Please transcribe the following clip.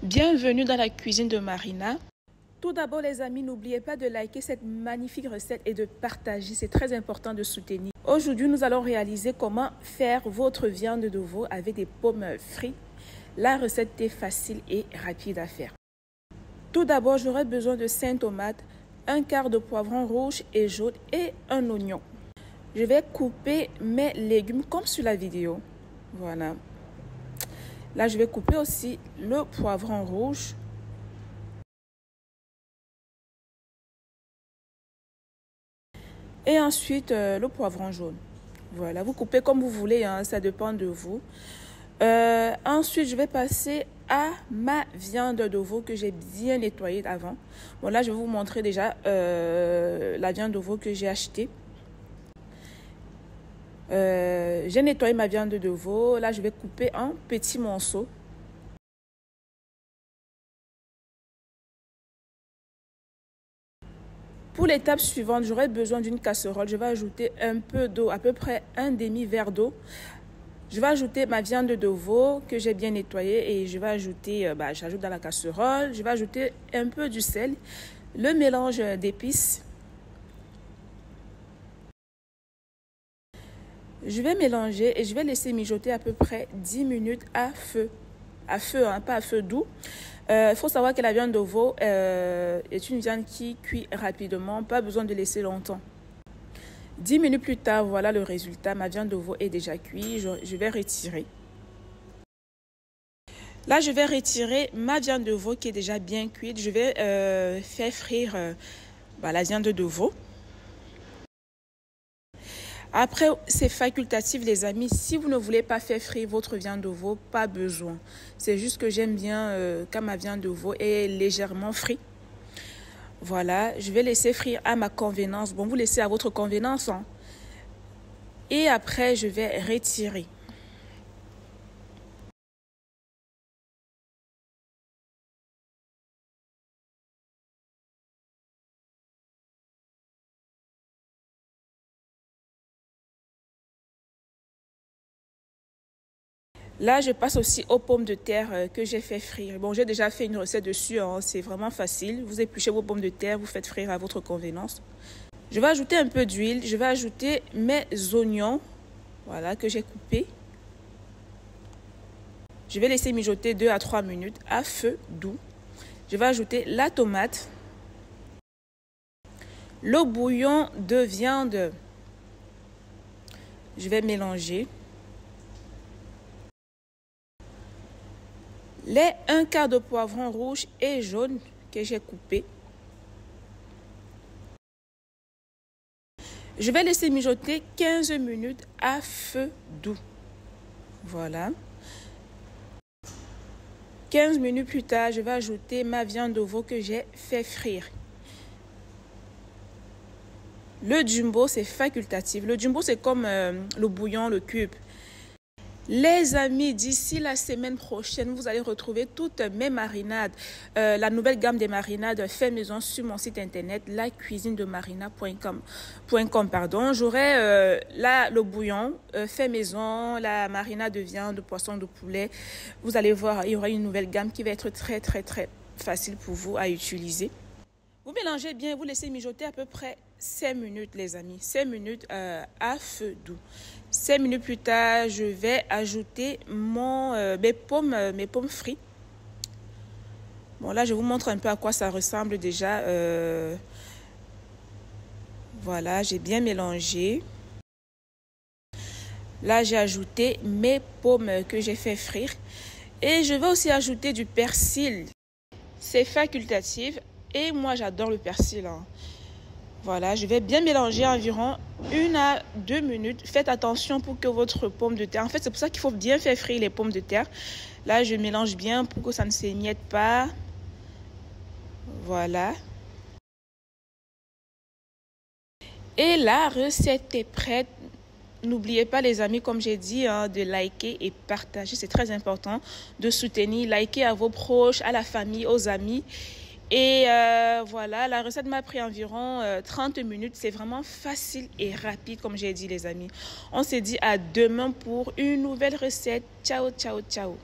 Bienvenue dans la cuisine de Marina. Tout d'abord les amis, n'oubliez pas de liker cette magnifique recette et de partager, c'est très important de soutenir. Aujourd'hui nous allons réaliser comment faire votre viande de veau avec des pommes frites. La recette est facile et rapide à faire. Tout d'abord j'aurai besoin de 5 tomates, un quart de poivron rouge et jaune et un oignon. Je vais couper mes légumes comme sur la vidéo. Voilà. Là, je vais couper aussi le poivron rouge. Et ensuite, le poivron jaune. Voilà, vous coupez comme vous voulez, hein, ça dépend de vous. Ensuite, je vais passer à ma viande de veau que j'ai bien nettoyée avant. Bon, là, je vais vous montrer déjà la viande de veau que j'ai achetée. J'ai nettoyé ma viande de veau. Là, je vais couper en petits morceaux. Pour l'étape suivante, j'aurai besoin d'une casserole. Je vais ajouter un peu d'eau, à peu près un demi-verre d'eau. Je vais ajouter ma viande de veau que j'ai bien nettoyée et je vais ajouter, j'ajoute dans la casserole. Je vais ajouter un peu du sel, le mélange d'épices. Je vais mélanger et je vais laisser mijoter à peu près 10 minutes à feu. À feu, hein, pas à feu doux. Il faut savoir que la viande de veau est une viande qui cuit rapidement, pas besoin de laisser longtemps. 10 minutes plus tard, voilà le résultat. Ma viande de veau est déjà cuite. Je vais retirer. Là, je vais retirer ma viande de veau qui est déjà bien cuite. Je vais faire frire la viande de veau. Après, c'est facultatif les amis. Si vous ne voulez pas faire frire votre viande de veau, pas besoin. C'est juste que j'aime bien quand ma viande de veau est légèrement frite. Voilà, je vais laisser frire à ma convenance. Bon, vous laissez à votre convenance. Hein. Et après, je vais retirer. Là, je passe aussi aux pommes de terre que j'ai fait frire. Bon, j'ai déjà fait une recette dessus, hein, c'est vraiment facile. Vous épluchez vos pommes de terre, vous faites frire à votre convenance. Je vais ajouter un peu d'huile, je vais ajouter mes oignons, voilà, que j'ai coupés. Je vais laisser mijoter 2 à 3 minutes à feu doux. Je vais ajouter la tomate, le bouillon de viande. Je vais mélanger. Les 1 quart de poivron rouge et jaune que j'ai coupé. Je vais laisser mijoter 15 minutes à feu doux. Voilà. 15 minutes plus tard, je vais ajouter ma viande de veau que j'ai fait frire. Le jumbo, c'est facultatif. Le jumbo, c'est comme le bouillon, le cube. Les amis, d'ici la semaine prochaine, vous allez retrouver toutes mes marinades, la nouvelle gamme des marinades fait maison sur mon site internet, lacuisinedemarina.com. J'aurai le bouillon fait maison, la marinade de viande, de poisson, de poulet. Vous allez voir, il y aura une nouvelle gamme qui va être très facile pour vous à utiliser. Vous mélangez bien, vous laissez mijoter à peu près 5 minutes les amis, 5 minutes à feu doux. 5 minutes plus tard, je vais ajouter mes pommes frites. Bon là, je vous montre un peu à quoi ça ressemble déjà. Voilà, j'ai bien mélangé. Là, j'ai ajouté mes pommes que j'ai fait frire. Et je vais aussi ajouter du persil. C'est facultatif. Et moi, j'adore le persil. Hein. Voilà, je vais bien mélanger environ 1 à 2 minutes. Faites attention pour que votre pomme de terre... En fait, c'est pour ça qu'il faut bien faire frire les pommes de terre. Là, je mélange bien pour que ça ne s'émiette pas. Voilà. Et la recette est prête. N'oubliez pas les amis, comme j'ai dit, hein, de liker et partager. C'est très important de soutenir. Liker à vos proches, à la famille, aux amis. Et voilà, la recette m'a pris environ 30 minutes. C'est vraiment facile et rapide, comme j'ai dit les amis. On se dit à demain pour une nouvelle recette. Ciao, ciao, ciao.